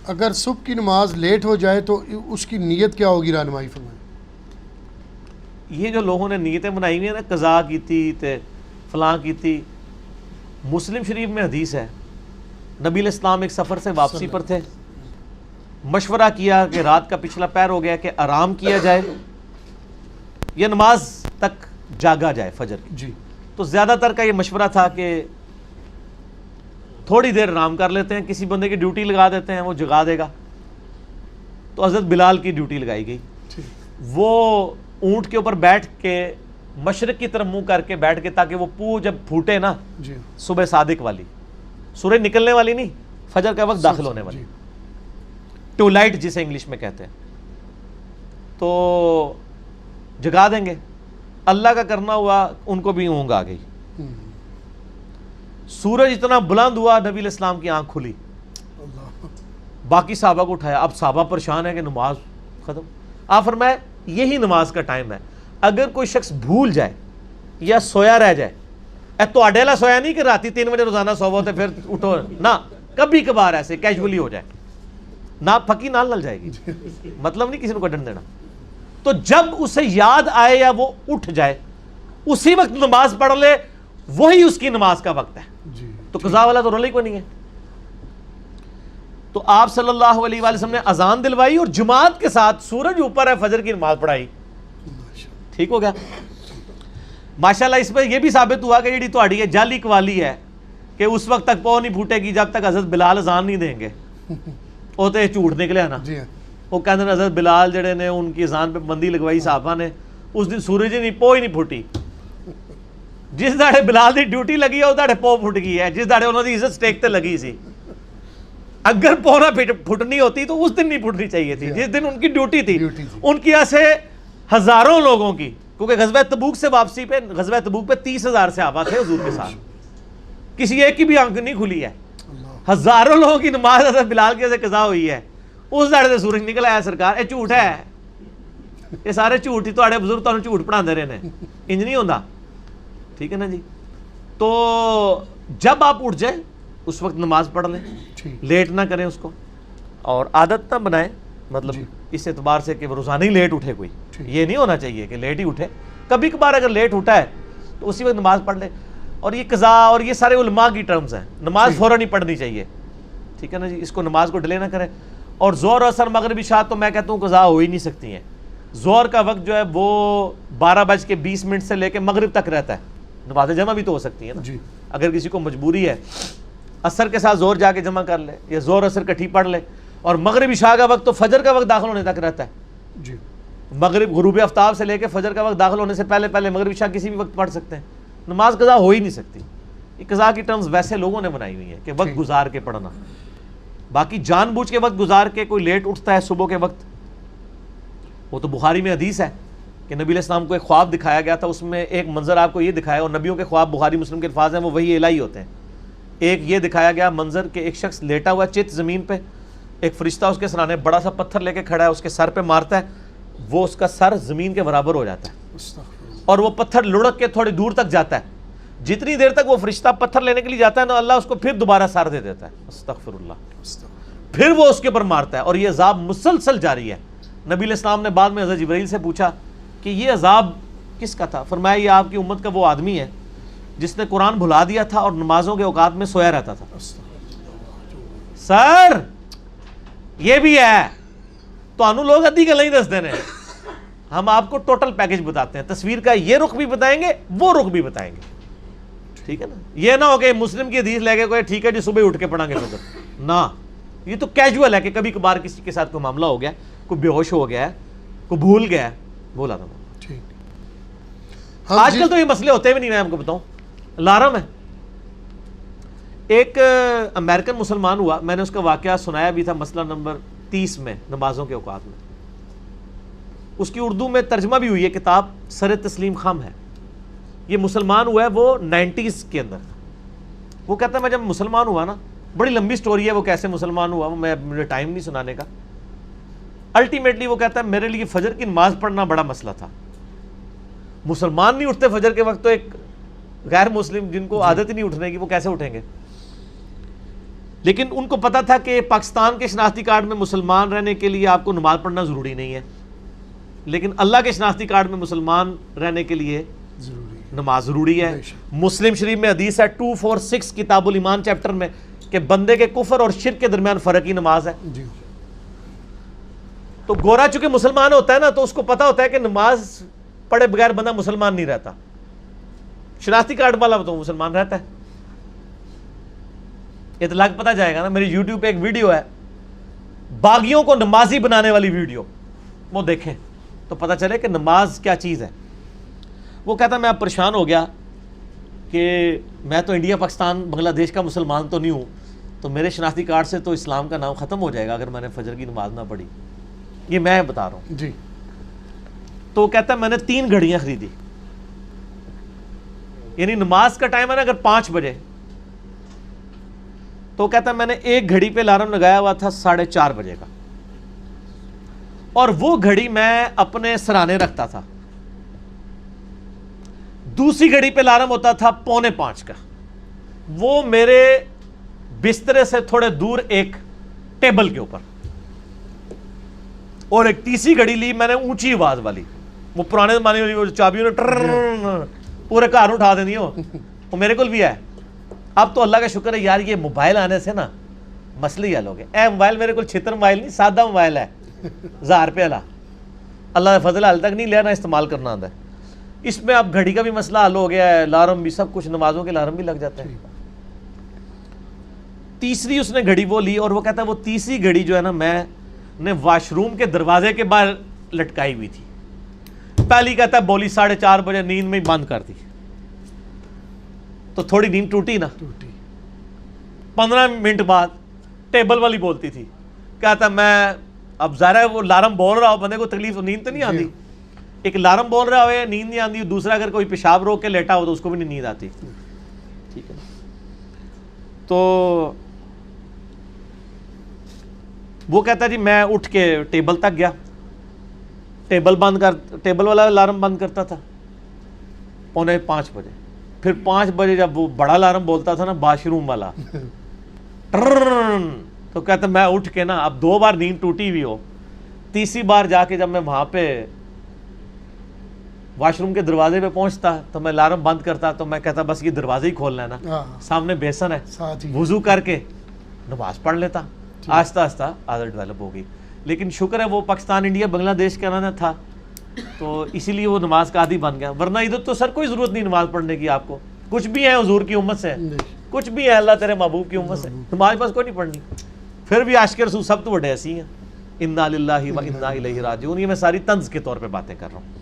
اگر صبح کی نماز لیٹ ہو جائے تو اس کی نیت کیا ہوگی، رہنمائی فرمائیں۔ یہ جو لوگوں نے نیتیں بنائی ہوئی ہیں نا، قضا کی تھی تے فلاں کی تھی، مسلم شریف میں حدیث ہے، نبی علیہ السلام ایک سفر سے واپسی پر تھے، مشورہ کیا کہ رات کا پچھلا پہر ہو گیا کہ آرام کیا جائے یا نماز تک جاگا جائے فجر کی۔ جی تو زیادہ تر کا یہ مشورہ تھا کہ تھوڑی دیر آرام کر لیتے ہیں، کسی بندے کی ڈیوٹی لگا دیتے ہیں، وہ جگا دے گا۔ تو حضرت بلال کی ڈیوٹی لگائی گئی، وہ اونٹ کے اوپر بیٹھ کے مشرق کی طرف منہ کر کے بیٹھ کے، تاکہ وہ پو جب پھوٹے نا جی صبح صادق والی، سورج نکلنے والی نہیں، فجر کا وقت داخل ہونے والی، ٹو لائٹ جسے انگلش میں کہتے ہیں، تو جگا دیں گے۔ اللہ کا کرنا ہوا ان کو بھی اونگ آ گئی، سورج اتنا بلند ہوا، نبی علیہ السلام کی آنکھ کھلی، باقی صحابہ کو اٹھایا۔ اب صحابہ پریشان ہے کہ نماز ختم۔ آپ فرمائے یہی نماز کا ٹائم ہے، اگر کوئی شخص بھول جائے یا سویا رہ جائے، تو اڈیلا سویا نہیں کہ راتی 3 بجے روزانہ سو ہوتے پھر اٹھو نہ، کبھی کبھار ایسے کیجولی ہو جائے، نہ پھکی نال نل جائے گی، مطلب نہیں کسی کو کڈن دینا۔ تو جب اسے یاد آئے یا وہ اٹھ جائے، اسی وقت نماز پڑھ لے، وہی اس کی نماز کا وقت ہے۔ تو قضا والا تو رولے کو نہیں ہے۔ تو آپ صلی اللہ علیہ وآلہ وسلم نے اذان دلوائی اور جماعت کے ساتھ سورج اوپر ہے فجر کی نماز پڑھائی، ٹھیک ہو گیا۔ ماشاءاللہ اس میں یہ بھی ثابت ہوا کہ جیڑی تہاڈی جعلی قوالی ہے کہ اس وقت تک پو نہیں پھوٹے گی جب تک حضرت بلال اذان نہیں دیں گے، وہ تو جھوٹ نکلیا نا۔ وہ کہتے ہیں حضرت بلال جڑے نے ان کی اذان پہ بندی لگوائی صحابہ نے، اس دن سورج ہی نہیں، پو ہی نہیں پھوٹی۔ جس داڑے بلال دی ڈیوٹی لگی ہے اس داڑے پو پھٹ گئی ہے، جس داڑے انہوں دی عزت سٹیک تے لگی سی۔ اگر پو نہ پھٹنی ہوتی تو اس دن نہیں پھٹنی چاہیے تھی، جس دن ان کی ڈیوٹی تھی۔ ان کی ایسے ہزاروں لوگوں کی، کیونکہ غزوہ تبوک سے واپسی پہ، غزوہ تبوک پہ 30,000 صحابہ تھے حضور کے ساتھ، کسی ایک کی بھی آنکھ نہیں کھلی ہے، ہزاروں لوگوں کی نماز حضرت بلال کی وجہ سے قضا ہوئی ہے۔ اس داڑے سے سورج نکلا ہے سرکار، یہ جھوٹ ہے، یہ سارے جھوٹ ہی، تہاڈے بزرگ تانوں جھوٹ پڑھا دے رہے ہیں، انج نہیں ہوندا، ٹھیک ہے نا جی۔ تو جب آپ اٹھ جائیں اس وقت نماز پڑھ لیں، لیٹ نہ کریں اس کو، اور عادت نہ بنائیں، مطلب اس اعتبار سے کہ روزانہ ہی لیٹ اٹھے کوئی، یہ نہیں ہونا چاہیے کہ لیٹ ہی اٹھے، کبھی کبھار اگر لیٹ اٹھا ہے تو اسی وقت نماز پڑھ لے۔ اور یہ قضا اور یہ سارے علماء کی ٹرمز ہیں، نماز فوراً ہی پڑھنی چاہیے، ٹھیک ہے نا جی، اس کو نماز کو ڈیلے نہ کریں۔ اور ظہر اثر مغرب عشاء تو میں کہتا ہوں قضا ہو ہی نہیں سکتی ہیں۔ ظہر کا وقت جو ہے وہ 12:20 سے لے کے مغرب تک رہتا ہے، نماز جمع بھی تو ہو سکتی ہے نا اگر کسی کو مجبوری ہے، اثر کے ساتھ ظہر جا کے جمع کر لے یا ظہر اثر کٹھی پڑھ لے۔ اور مغرب عشاء کا وقت تو فجر کا وقت داخل ہونے تک رہتا ہے، مغرب غروب آفتاب سے لے کے فجر کا وقت داخل ہونے سے پہلے پہلے مغرب عشاء کسی بھی وقت پڑھ سکتے ہیں، نماز قضا ہو ہی نہیں سکتی۔ یہ قضا کی ٹرمز ویسے لوگوں نے بنائی ہوئی ہیں کہ وقت گزار کے پڑھنا، باقی جان بوجھ کے وقت گزار کے کوئی لیٹ اٹھتا ہے صبح کے وقت، وہ تو بخاری میں حدیث ہے کہ نبی علیہ السلام کو ایک خواب دکھایا گیا تھا، اس میں ایک منظر آپ کو یہ دکھایا، اور نبیوں کے خواب بخاری مسلم کے الفاظ ہیں وہ وہی الہی ہوتے ہیں۔ ایک یہ دکھایا گیا منظر کہ ایک شخص لیٹا ہوا چت زمین پہ، ایک فرشتہ اس کے سرانے بڑا سا پتھر لے کے کھڑا ہے، اس کے سر پہ مارتا ہے، وہ اس کا سر زمین کے برابر ہو جاتا ہے، اور وہ پتھر لڑک کے تھوڑی دور تک جاتا ہے، جتنی دیر تک وہ فرشتہ پتھر لینے کے لیے جاتا ہے نا، اللہ اس کو پھر دوبارہ سر دے دیتا ہے، استغفر اللہ، پھر وہ اس کے اوپر مارتا ہے، اور یہ عذاب مسلسل جاری ہے۔ نبی علیہ السلام نے بعد میں حضرت جبرائیل سے پوچھا کہ یہ عذاب کس کا تھا؟ فرمایا یہ آپ کی امت کا وہ آدمی ہے جس نے قرآن بھلا دیا تھا اور نمازوں کے اوقات میں سویا رہتا تھا۔ سر یہ بھی ہے تو انو لوگ ادھی گل نہیں دس دینے، ہم آپ کو ٹوٹل پیکج بتاتے ہیں، تصویر کا یہ رخ بھی بتائیں گے، وہ رخ بھی بتائیں گے، ٹھیک ہے نا۔ یہ نہ ہو کہ مسلم کی حدیث لے کے کوئی ٹھیک ہے جی صبح اٹھ کے پڑھیں گے فجر، نہ، یہ تو کیجول ہے کہ کبھی کبھار کسی کے ساتھ کوئی معاملہ ہو گیا، کوئی بے ہوش ہو گیا ہے، کوئی بھول گیا ہے، بولا تھا۔ آج کل تو یہ مسئلے ہوتے بھی نہیں، میں آپ کو بتاؤں، الارم ہے۔ ایک امریکن مسلمان ہوا، میں نے اس کا واقعہ سنایا بھی تھا مسئلہ نمبر 30 میں، نمازوں کے اوقات میں، اس کی اردو میں ترجمہ بھی ہوئی ہے کتاب، سر تسلیم خم ہے۔ یہ مسلمان ہوا ہے وہ 90s کے اندر، وہ کہتا ہے میں جب مسلمان ہوا نا، بڑی لمبی سٹوری ہے وہ کیسے مسلمان ہوا، مجھے ٹائم نہیں سنانے کا، الٹیمیٹلی وہ کہتا ہے میرے لیے فجر کی نماز پڑھنا بڑا مسئلہ تھا، مسلمان نہیں اٹھتے فجر کے وقت، تو ایک غیر مسلم جن کو عادت ہی نہیں اٹھنے کی وہ کیسے اٹھیں گے؟ لیکن ان کو پتا تھا کہ پاکستان کے شناختی کارڈ میں مسلمان رہنے کے لیے آپ کو نماز پڑھنا ضروری نہیں ہے، لیکن اللہ کے شناختی کارڈ میں مسلمان رہنے کے لیے نماز ضروری ہے۔ مسلم شریف میں حدیث ہے 246 کتاب الایمان چیپٹر میں کہ بندے کے کفر اور شرک کے درمیان فرق ہی نماز ہے۔ تو گورا چونکہ مسلمان ہوتا ہے نا تو اس کو پتا ہوتا ہے کہ نماز پڑھے بغیر بندہ مسلمان نہیں رہتا، شناختی کارڈ والا تو مسلمان رہتا ہے۔ اطلاق پتہ جائے گا نا، میری یوٹیوب پہ ایک ویڈیو ہے باغیوں کو نمازی بنانے والی ویڈیو، وہ دیکھیں تو پتہ چلے کہ نماز کیا چیز ہے۔ وہ کہتا میں اب پریشان ہو گیا کہ میں تو انڈیا پاکستان بنگلہ دیش کا مسلمان تو نہیں ہوں، تو میرے شناختی کارڈ سے تو اسلام کا نام ختم ہو جائے گا اگر میں نے فجر کی نماز نہ پڑھی۔ یہ میں بتا رہا ہوں جی۔ تو کہتا ہے میں نے 3 گھڑیاں خریدی، یعنی نماز کا ٹائم ہے نا اگر 5 بجے، تو کہتا ہے میں نے ایک گھڑی پہ الارم لگایا ہوا تھا 4:30 بجے کا، اور وہ گھڑی میں اپنے سرانے رکھتا تھا۔ دوسری گھڑی پہ الارم ہوتا تھا 4:45 کا، وہ میرے بسترے سے تھوڑے دور ایک ٹیبل کے اوپر، اور ایک تیسری گھڑی لی میں نے اونچی آواز والی، وہ پرانے زمانے والی، وہ چابیوں نے پورے گھر اٹھا دینی ہو، وہ میرے کو بھی ہے۔ اب تو اللہ کا شکر ہے یار، یہ موبائل آنے سے نا مسئلہ ہی حل ہو گیا۔ اے موبائل میرے کو 76 موبائل نہیں، سادہ موبائل ہے 1000 روپے والا، اللہ کا فضل حال تک نہیں لینا استعمال کرنا آتا ہے۔ اس میں اب گھڑی کا بھی مسئلہ حل ہو گیا ہے، الارم بھی، سب کچھ، نمازوں کے الارم بھی لگ جاتے ہیں۔ تیسری اس نے گھڑی وہ لی، اور وہ کہتا ہے وہ تیسری گھڑی جو ہے نا میں نے واش روم کے دروازے کے باہر لٹکائی ہوئی تھی۔ پہلی کہتا ہے بولی 4:30 بجے، نیند میں ہی بند کر دی، تو تھوڑی نیند ٹوٹی نا۔ 15 منٹ بعد ٹیبل والی بولتی تھی، کہتا میں اب ظاہر ہے وہ الارم بول رہا ہو، بندے کو تکلیف تو نیند تو نہیں آتی، ایک الارم بول رہا ہوئے نیند نہیں آتی، دوسرا اگر کوئی پیشاب روک کے لیٹا ہو تو اس کو بھی نہیں نیند آتی، ٹھیک ہے۔ تو وہ کہتا جی میں اٹھ کے ٹیبل تک گیا، ٹیبل والا الارم بند کرتا تھا 4:45 بجے، پھر 5 بجے جب وہ بڑا الارم بولتا تھا نا واش روم والا، تو کہتا میں اٹھ کے نا، اب 2 بار نیند ٹوٹی ہوئی ہو، تیسری بار جا کے جب میں وہاں پہ واش روم کے دروازے پہ پہنچتا تو میں الارم بند کرتا، تو میں کہتا بس یہ دروازے ہی کھولنا ہے نا، سامنے بیسن ہے، وضو کر کے نماز پڑھ لیتا۔ آہستہ آہستہ عادت ڈیولپ ہوگی، لیکن شکر ہے وہ پاکستان انڈیا بنگلہ دیش کا نا تھا، تو اسی لیے وہ نماز کا عادی بن گیا، ورنہ ادھر تو سر کوئی ضرورت نہیں نماز پڑھنے کی، آپ کو کچھ بھی ہے حضور کی امت سے، کچھ بھی ہے اللہ تیرے محبوب کی امت سے، تمہارے پاس کوئی نہیں پڑھنی، پھر بھی عاشق رسول سب تو بڑے ایسی ہیں۔ انا للہ و انا الیہ راجعون، یہ میں ساری طنز کے طور پہ باتیں کر رہا ہوں۔